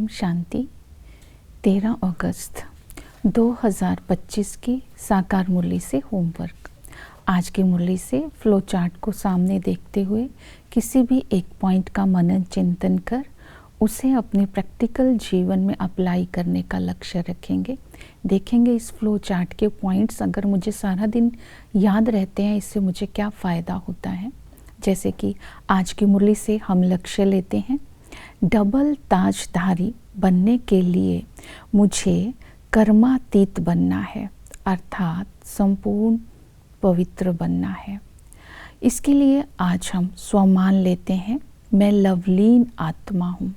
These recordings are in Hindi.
ओम शांति। 13 अगस्त 2025 की साकार मुरली से होमवर्क। आज की मुरली से फ्लो चार्ट को सामने देखते हुए किसी भी एक पॉइंट का मनन चिंतन कर उसे अपने प्रैक्टिकल जीवन में अप्लाई करने का लक्ष्य रखेंगे। देखेंगे इस फ्लो चार्ट के पॉइंट्स अगर मुझे सारा दिन याद रहते हैं, इससे मुझे क्या फ़ायदा होता है। जैसे कि आज की मुरली से हम लक्ष्य लेते हैं, डबल ताजधारी बनने के लिए मुझे कर्मातीत बनना है, अर्थात संपूर्ण पवित्र बनना है। इसके लिए आज हम स्वमान लेते हैं, मैं लवलीन आत्मा हूँ।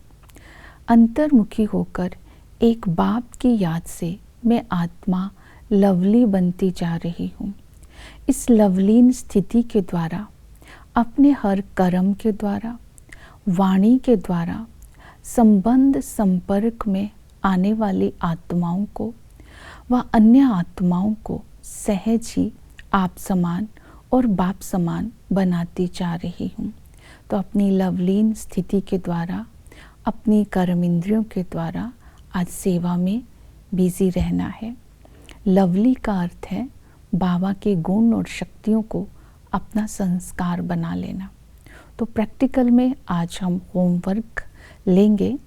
अंतर्मुखी होकर एक बाप की याद से मैं आत्मा लवली बनती जा रही हूँ। इस लवलीन स्थिति के द्वारा, अपने हर कर्म के द्वारा, वाणी के द्वारा संबंध संपर्क में आने वाली आत्माओं को व अन्य आत्माओं को सहज ही आप समान और बाप समान बनाती जा रही हूँ। तो अपनी लवलीन स्थिति के द्वारा, अपनी कर्म इंद्रियों के द्वारा आज सेवा में बिजी रहना है। लवली का अर्थ है बाबा के गुण और शक्तियों को अपना संस्कार बना लेना। तो प्रैक्टिकल में आज हम होमवर्क लेंगे,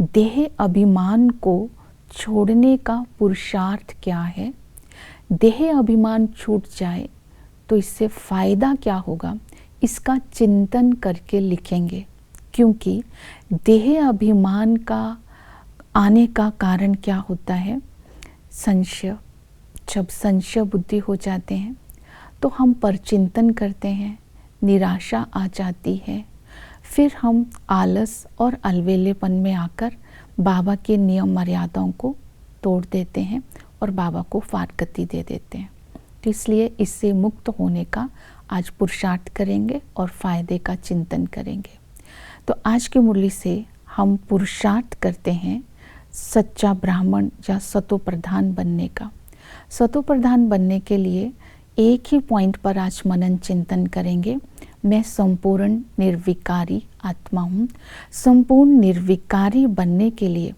देह अभिमान को छोड़ने का पुरुषार्थ क्या है। देह अभिमान छूट जाए तो इससे फ़ायदा क्या होगा, इसका चिंतन करके लिखेंगे। क्योंकि देह अभिमान का आने का कारण क्या होता है, संशय। जब संशय बुद्धि हो जाते हैं तो हम परचिंतन करते हैं, निराशा आ जाती है, फिर हम आलस और अलवेलेपन में आकर बाबा के नियम मर्यादाओं को तोड़ देते हैं और बाबा को फारकती दे देते हैं। तो इसलिए इससे मुक्त होने का आज पुरुषार्थ करेंगे और फ़ायदे का चिंतन करेंगे। तो आज की मुरली से हम पुरुषार्थ करते हैं सच्चा ब्राह्मण या सतो प्रधान बनने का। सतो प्रधान बनने के लिए एक ही पॉइंट पर आज मनन चिंतन करेंगे, मैं संपूर्ण निर्विकारी आत्मा हूँ। संपूर्ण निर्विकारी बनने के लिए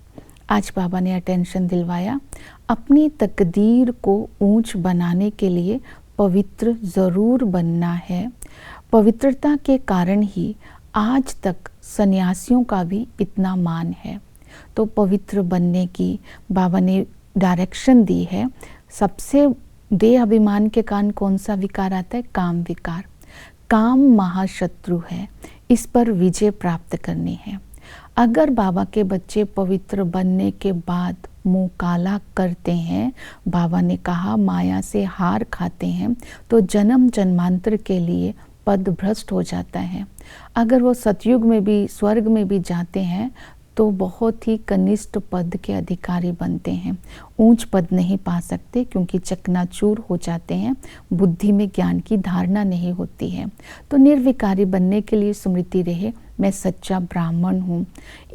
आज बाबा ने अटेंशन दिलवाया, अपनी तकदीर को ऊंच बनाने के लिए पवित्र ज़रूर बनना है। पवित्रता के कारण ही आज तक सन्यासियों का भी इतना मान है। तो पवित्र बनने की बाबा ने डायरेक्शन दी है। सबसे देह अभिमान के कारण कौन सा विकार आता है, काम विकार। काम महाशत्रु है, इस पर विजय प्राप्त करनी है। अगर बाबा के बच्चे पवित्र बनने के बाद मुंह काला करते हैं, बाबा ने कहा माया से हार खाते हैं, तो जन्म जन्मांतर के लिए पद भ्रष्ट हो जाता है। अगर वो सतयुग में भी स्वर्ग में भी जाते हैं तो बहुत ही कनिष्ठ पद के अधिकारी बनते हैं, ऊंच पद नहीं पा सकते क्योंकि चकनाचूर हो जाते हैं, बुद्धि में ज्ञान की धारणा नहीं होती है। तो निर्विकारी बनने के लिए स्मृति रहे, मैं सच्चा ब्राह्मण हूँ।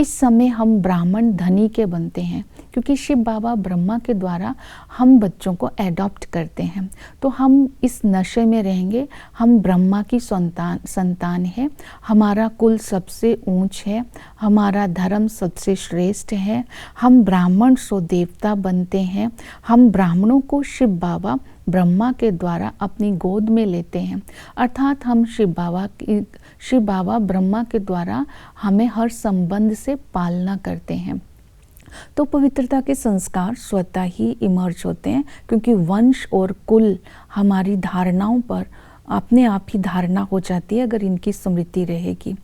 इस समय हम ब्राह्मण धनी के बनते हैं क्योंकि शिव बाबा ब्रह्मा के द्वारा हम बच्चों को एडॉप्ट करते हैं। तो हम इस नशे में रहेंगे, हम ब्रह्मा की संतान है, हमारा कुल सबसे ऊंच है, हमारा धर्म सबसे श्रेष्ठ है, हम ब्राह्मण सो देवता बनते हैं। हम ब्राह्मणों को शिव बाबा ब्रह्मा के द्वारा अपनी गोद में लेते हैं, अर्थात हम शिव बाबा ब्रह्मा के द्वारा हमें हर संबंध से पालना करते हैं। तो पवित्रता के संस्कार स्वतः ही इमर्ज होते हैं क्योंकि वंश और कुल हमारी धारणाओं पर अपने आप ही धारणा हो जाती है अगर इनकी स्मृति रहेगी।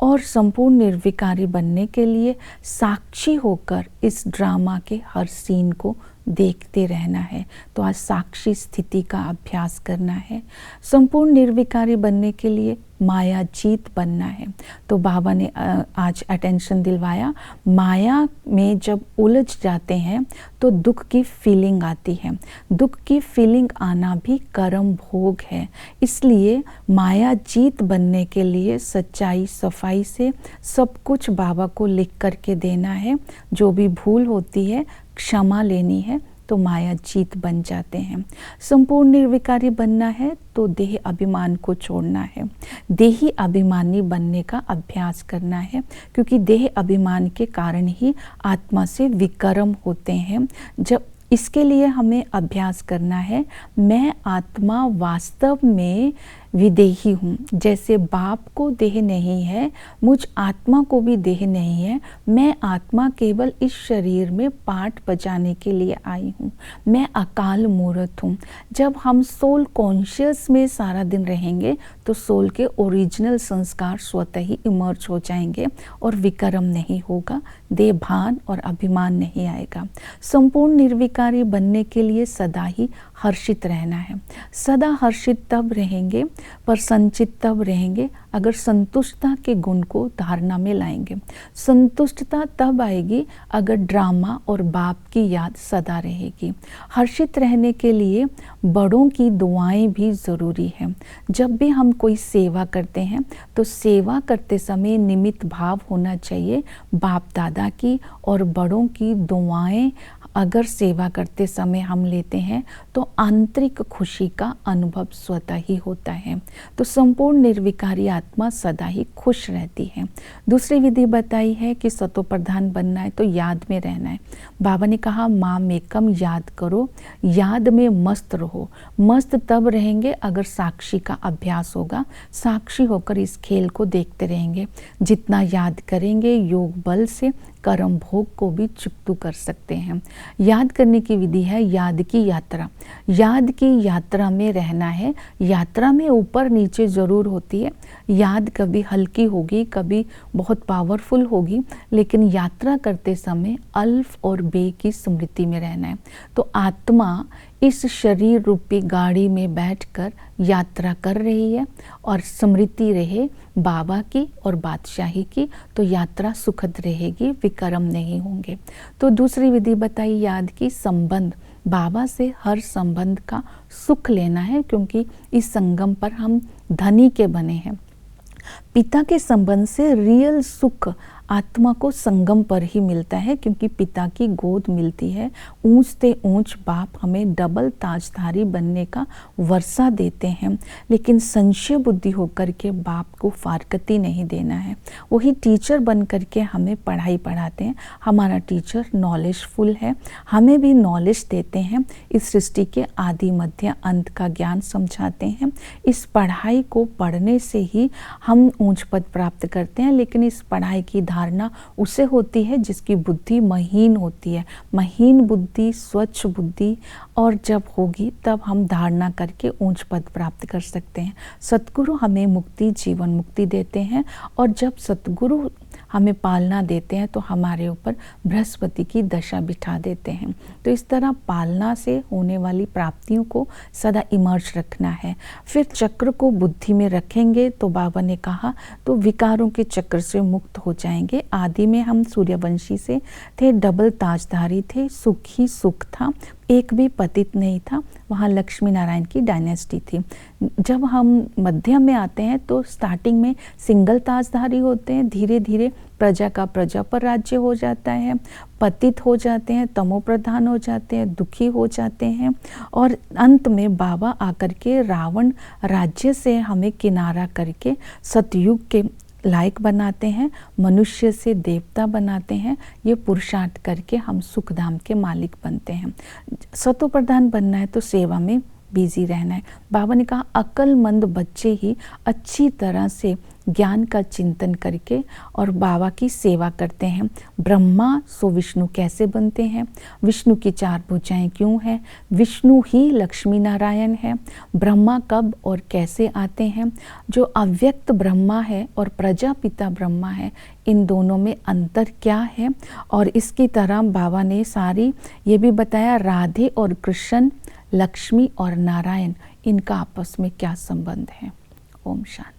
और संपूर्ण निर्विकारी बनने के लिए साक्षी होकर इस ड्रामा के हर सीन को देखते रहना है। तो आज साक्षी स्थिति का अभ्यास करना है। संपूर्ण निर्विकारी बनने के लिए माया जीत बनना है। तो बाबा ने आज अटेंशन दिलवाया, माया में जब उलझ जाते हैं तो दुख की फीलिंग आती है। दुख की फीलिंग आना भी कर्म भोग है। इसलिए माया जीत बनने के लिए सच्चाई सफाई से सब कुछ बाबा को लिख करके देना है। जो भी भूल होती है क्षमा लेनी है, तो माया जीत बन जाते हैं। संपूर्ण निर्विकारी बनना है तो देह अभिमान को छोड़ना है, देही अभिमानी बनने का अभ्यास करना है, क्योंकि देह अभिमान के कारण ही आत्मा से विकर्म होते हैं। जब इसके लिए हमें अभ्यास करना है, मैं आत्मा वास्तव में विदेही हूँ। जैसे बाप को देह नहीं है, मुझ आत्मा को भी देह नहीं है। मैं आत्मा केवल इस शरीर में पाठ बजाने के लिए आई हूँ। मैं अकाल मूर्त हूँ। जब हम सोल कॉन्शियस में सारा दिन रहेंगे तो सोल के ओरिजिनल संस्कार स्वतः ही इमर्ज हो जाएंगे और विकर्म नहीं होगा, देह भान और अभिमान नहीं आएगा। संपूर्ण निर्विकारी बनने के लिए सदा ही हर्षित रहना है। सदा हर्षित तब रहेंगे, पर संचित तब रहेंगे अगर संतुष्टता के गुण को धारणा में लाएंगे। संतुष्टता तब आएगी अगर ड्रामा और बाप की याद सदा रहेगी। हर्षित रहने के लिए बड़ों की दुआएं भी ज़रूरी है। जब भी हम कोई सेवा करते हैं तो सेवा करते समय निमित्त भाव होना चाहिए बाप दादा की और बड़ों की दुआएं अगर सेवा करते समय हम लेते हैं तो आंतरिक खुशी का अनुभव स्वतः ही होता है। तो संपूर्ण निर्विकारी आत्मा सदा ही खुश रहती है। दूसरी विधि बताई है कि सतो प्रधान बनना है तो याद में रहना है। बाबा ने कहा माम एकम याद करो, याद में मस्त रहो। मस्त तब रहेंगे अगर साक्षी का अभ्यास होगा। साक्षी होकर इस खेल को देखते रहेंगे। जितना याद करेंगे योग बल से कर्म भोग को भी चुकतू कर सकते हैं। याद करने की विधि है याद की यात्रा। याद की यात्रा में रहना है। यात्रा में ऊपर नीचे जरूर होती है। याद कभी हल्की होगी, कभी बहुत पावरफुल होगी, लेकिन यात्रा करते समय अल्फ और बे की स्मृति में रहना है। तो आत्मा इस शरीर रूपी गाड़ी में बैठकर यात्रा कर रही है और स्मृति रहे बाबा की और बादशाही की, तो यात्रा सुखद रहेगी, विकर्म नहीं होंगे। तो दूसरी विधि बताई याद की संबंध। बाबा से हर संबंध का सुख लेना है, क्योंकि इस संगम पर हम धनी के बने हैं। पिता के संबंध से रियल सुख आत्मा को संगम पर ही मिलता है, क्योंकि पिता की गोद मिलती है। ऊंच से ऊंच बाप हमें डबल ताजधारी बनने का वर्षा देते हैं, लेकिन संशय बुद्धि होकर के बाप को फारकती नहीं देना है। वही टीचर बन करके हमें पढ़ाई पढ़ाते हैं। हमारा टीचर नॉलेजफुल है, हमें भी नॉलेज देते हैं। इस सृष्टि के आदि मध्य अंत का ज्ञान समझाते हैं। इस पढ़ाई को पढ़ने से ही हम ऊंच पद प्राप्त करते हैं, लेकिन इस पढ़ाई की धारणा उसे होती है जिसकी बुद्धि महीन होती है। महीन बुद्धि, स्वच्छ बुद्धि, और जब होगी तब हम धारणा करके ऊंच पद प्राप्त कर सकते हैं। सतगुरु हमें मुक्ति, जीवन मुक्ति देते हैं, और जब सतगुरु हमें पालना देते हैं तो हमारे ऊपर बृहस्पति की दशा बिठा देते हैं। तो इस तरह पालना से होने वाली प्राप्तियों को सदा इमर्ज रखना है। फिर चक्र को बुद्धि में रखेंगे तो बाबा ने कहा तो विकारों के चक्र से मुक्त हो जाएंगे। आदि में हम सूर्यवंशी से थे, डबल ताजधारी थे, सुख ही सुख था, एक भी पतित नहीं था। वहाँ लक्ष्मी नारायण की डायनेस्टी थी। जब हम मध्यम में आते हैं तो स्टार्टिंग में सिंगल ताजधारी होते हैं, धीरे धीरे प्रजा का प्रजा पर राज्य हो जाता है, पतित हो जाते हैं, तमो प्रधान हो जाते हैं, दुखी हो जाते हैं, और अंत में बाबा आकर के रावण राज्य से हमें किनारा करके सतयुग के लायक बनाते हैं, मनुष्य से देवता बनाते हैं। ये पुरुषार्थ करके हम सुखधाम के मालिक बनते हैं। सतो प्रधान बनना है तो सेवा में बिजी रहना है। बाबा ने कहा अक्लमंद बच्चे ही अच्छी तरह से ज्ञान का चिंतन करके और बाबा की सेवा करते हैं। ब्रह्मा सो विष्णु कैसे बनते हैं, विष्णु की 4 भुजाएं क्यों हैं, विष्णु ही लक्ष्मी नारायण है, ब्रह्मा कब और कैसे आते हैं, जो अव्यक्त ब्रह्मा है और प्रजापिता ब्रह्मा है, इन दोनों में अंतर क्या है। और इसकी तरह बाबा ने सारी ये भी बताया राधे और कृष्ण, लक्ष्मी और नारायण, इनका आपस में क्या संबंध है। ओम शांति।